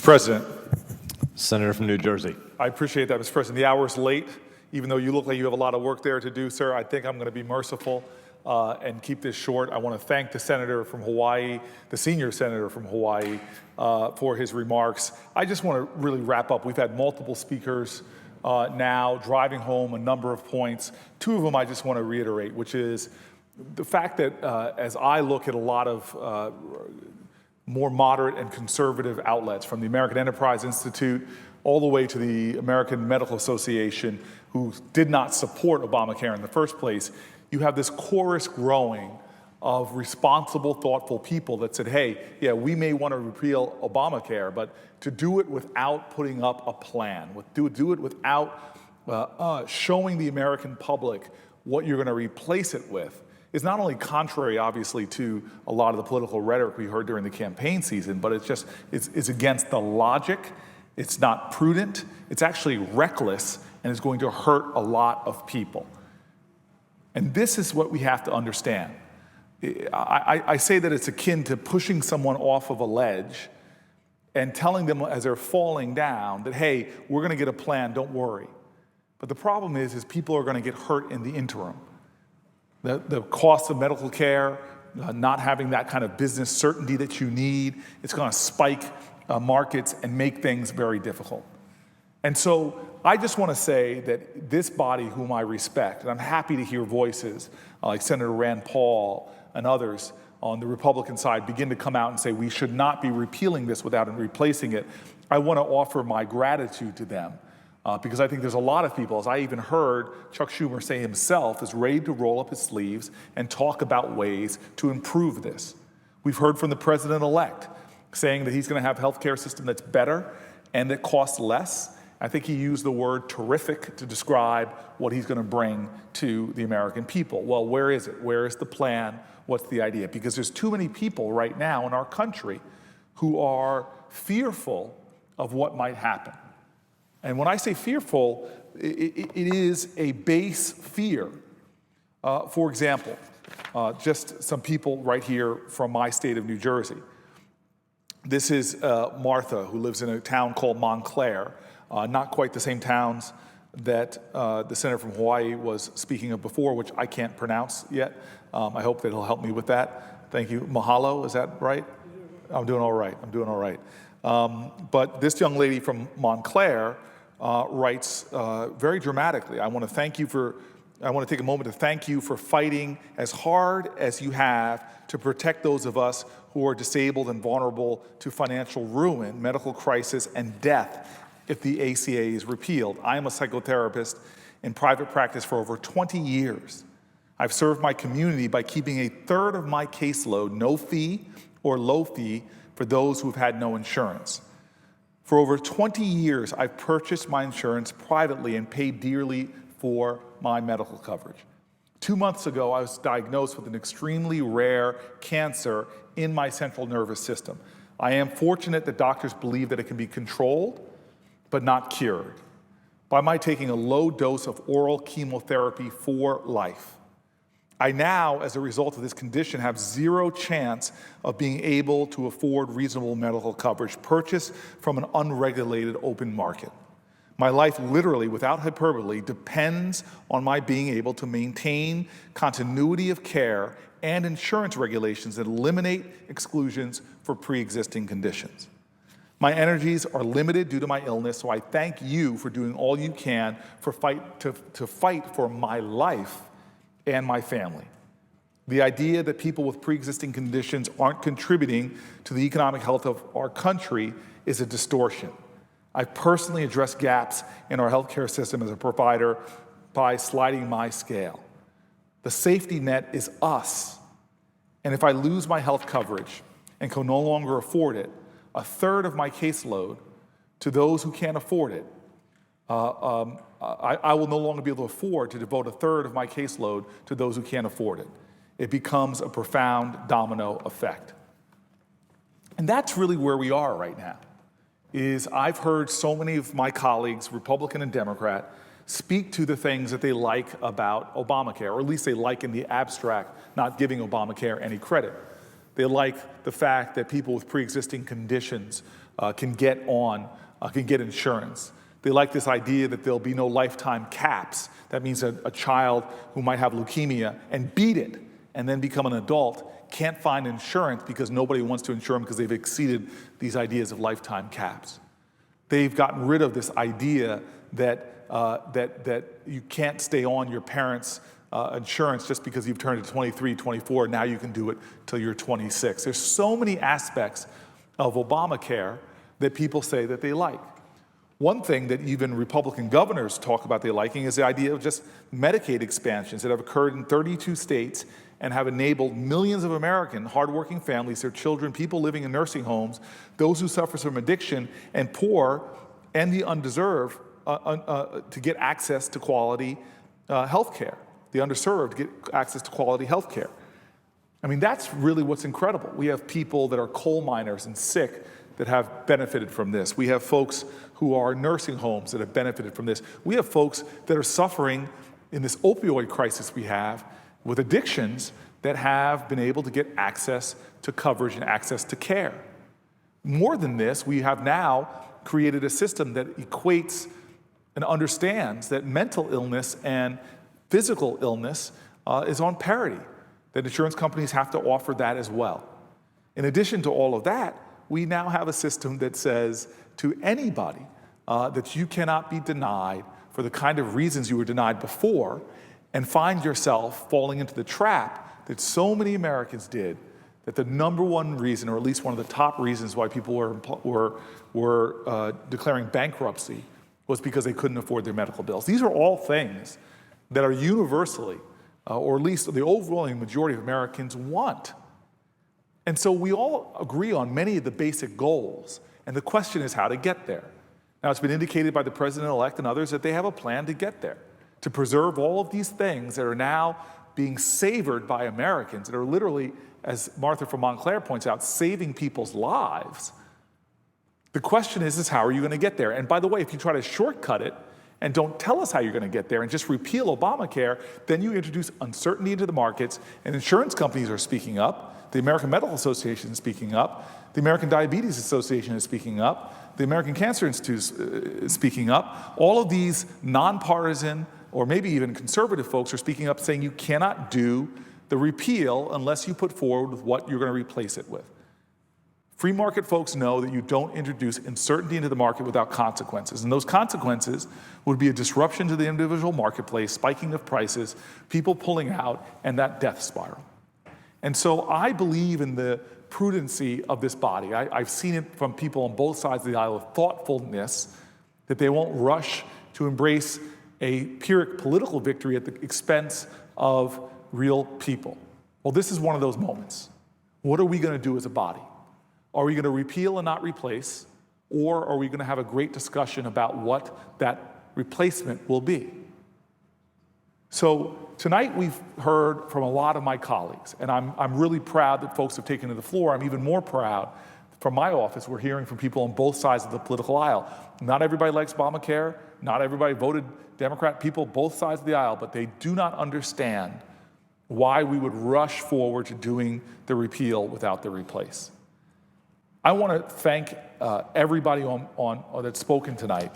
President, Senator from New Jersey. I appreciate that, Mr. President. The hour is late. Even though you look like you have a lot of work there to do, sir, I think I'm going to be merciful and keep this short. I want to thank the senator from Hawaii, the senior senator from Hawaii, for his remarks. I just want to really wrap up. We've had multiple speakers now driving home a number of points. Two of them I just want to reiterate, which is the fact that as I look at a lot of more moderate and conservative outlets, from the American Enterprise Institute all the way to the American Medical Association, who did not support Obamacare in the first place, you have this chorus growing of responsible, thoughtful people that said, hey, yeah, we may want to repeal Obamacare, but to do it without putting up a plan, do it without showing the American public what you're going to replace it with, is not only contrary, obviously, to a lot of the political rhetoric we heard during the campaign season, but it's against the logic. It's not prudent. It's actually reckless, and is going to hurt a lot of people. And this is what we have to understand. I say that it's akin to pushing someone off of a ledge and telling them as they're falling down that, hey, we're going to get a plan, don't worry. But the problem is people are going to get hurt in the interim. The cost of medical care, not having that kind of business certainty that you need, it's going to spike markets and make things very difficult. And so I just want to say that this body, whom I respect, and I'm happy to hear voices like Senator Rand Paul and others on the Republican side begin to come out and say we should not be repealing this without replacing it. I want to offer my gratitude to them. Because I think there's a lot of people, as I even heard Chuck Schumer say himself, is ready to roll up his sleeves and talk about ways to improve this. We've heard from the president-elect saying that he's going to have a health care system that's better and that costs less. I think he used the word terrific to describe what he's going to bring to the American people. Well, where is it? Where is the plan? What's the idea? Because there's too many people right now in our country who are fearful of what might happen. And when I say fearful, it is a base fear. For example, just some people right here from my state of New Jersey. This is Martha, who lives in a town called Montclair, not quite the same towns that the senator from Hawaii was speaking of before, which I can't pronounce yet. I hope that he'll help me with that. Thank you. Mahalo, is that right? I'm doing all right. I'm doing all right. But this young lady from Montclair writes very dramatically, I want to take a moment to thank you for fighting as hard as you have to protect those of us who are disabled and vulnerable to financial ruin, medical crisis, and death if the ACA is repealed. I am a psychotherapist in private practice for over 20 years. I've served my community by keeping a third of my caseload no fee or low fee for those who've had no insurance. For over 20 years, I've purchased my insurance privately and paid dearly for my medical coverage. 2 months ago, I was diagnosed with an extremely rare cancer in my central nervous system. I am fortunate that doctors believe that it can be controlled, but not cured, by my taking a low dose of oral chemotherapy for life. I now, as a result of this condition, have zero chance of being able to afford reasonable medical coverage purchased from an unregulated open market. My life literally, without hyperbole, depends on my being able to maintain continuity of care and insurance regulations that eliminate exclusions for pre-existing conditions. My energies are limited due to my illness, so I thank you for doing all you can to fight for my life and my family. The idea that people with pre-existing conditions aren't contributing to the economic health of our country is a distortion. I've personally addressed gaps in our healthcare system as a provider by sliding my scale. The safety net is us. And if I lose my health coverage and can no longer afford it, a third of my caseload to those who can't afford it, I will no longer be able to afford to devote a third of my caseload to those who can't afford it. It becomes a profound domino effect. And that's really where we are right now, is I've heard so many of my colleagues, Republican and Democrat, speak to the things that they like about Obamacare, or at least they like in the abstract, not giving Obamacare any credit. They like the fact that people with pre-existing conditions can get insurance. They like this idea that there'll be no lifetime caps. That means a child who might have leukemia and beat it and then become an adult can't find insurance because nobody wants to insure them because they've exceeded these ideas of lifetime caps. They've gotten rid of this idea that you can't stay on your parents' insurance just because you've turned to 23, 24, now you can do it till you're 26. There's so many aspects of Obamacare that people say that they like. One thing that even Republican governors talk about they liking is the idea of just Medicaid expansions that have occurred in 32 states and have enabled millions of American hardworking families, their children, people living in nursing homes, those who suffer from addiction, and poor and the undeserved to get access to quality health care. The underserved get access to quality health care. I mean, that's really what's incredible. We have people that are coal miners and sick that have benefited from this. We have folks who are in nursing homes that have benefited from this. We have folks that are suffering in this opioid crisis we have with addictions that have been able to get access to coverage and access to care. More than this, we have now created a system that equates and understands that mental illness and physical illness is on parity, that insurance companies have to offer that as well. In addition to all of that, we now have a system that says to anybody that you cannot be denied for the kind of reasons you were denied before and find yourself falling into the trap that so many Americans did, that the number one reason, or at least one of the top reasons why people were declaring bankruptcy was because they couldn't afford their medical bills. These are all things that are universally, or at least the overwhelming majority of Americans want. And so we all agree on many of the basic goals, and the question is how to get there. Now, it's been indicated by the president-elect and others that they have a plan to get there, to preserve all of these things that are now being savored by Americans, that are literally, as Martha from Montclair points out, saving people's lives. The question is how are you going to get there? And by the way, if you try to shortcut it and don't tell us how you're going to get there and just repeal Obamacare, then you introduce uncertainty into the markets, and insurance companies are speaking up. The American Medical Association is speaking up. The American Diabetes Association is speaking up. The American Cancer Institute is speaking up. All of these nonpartisan or maybe even conservative folks are speaking up saying you cannot do the repeal unless you put forward with what you're going to replace it with. Free market folks know that you don't introduce uncertainty into the market without consequences. And those consequences would be a disruption to the individual marketplace, spiking of prices, people pulling out, and that death spiral. And so I believe in the prudency of this body. I've seen it from people on both sides of the aisle of thoughtfulness, that they won't rush to embrace a Pyrrhic political victory at the expense of real people. Well, this is one of those moments. What are we going to do as a body? Are we going to repeal and not replace, or are we going to have a great discussion about what that replacement will be? So tonight we've heard from a lot of my colleagues, and I'm really proud that folks have taken to the floor. I'm even more proud from my office we're hearing from people on both sides of the political aisle. Not everybody likes Obamacare, not everybody voted Democrat, people both sides of the aisle, but they do not understand why we would rush forward to doing the repeal without the replace. I want to thank everybody that's spoken tonight.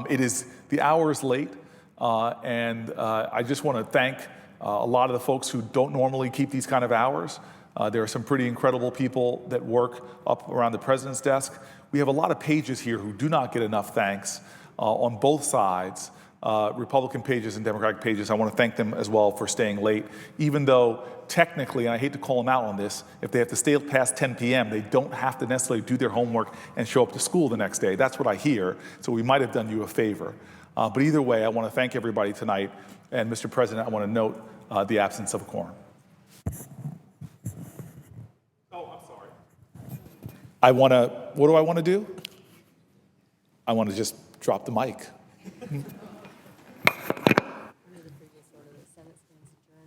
It is the hour is late, and I just want to thank a lot of the folks who don't normally keep these kind of hours. There are some pretty incredible people that work up around the president's desk. We have a lot of pages here who do not get enough thanks on both sides, Republican pages and Democratic pages. I want to thank them as well for staying late, even though technically, and I hate to call them out on this, if they have to stay past 10 p.m., they don't have to necessarily do their homework and show up to school the next day. That's what I hear, so we might have done you a favor. But either way, I want to thank everybody tonight, and Mr. President, I want to note the absence of a quorum. Oh, I'm sorry. What do I want to do? I want to just drop the mic.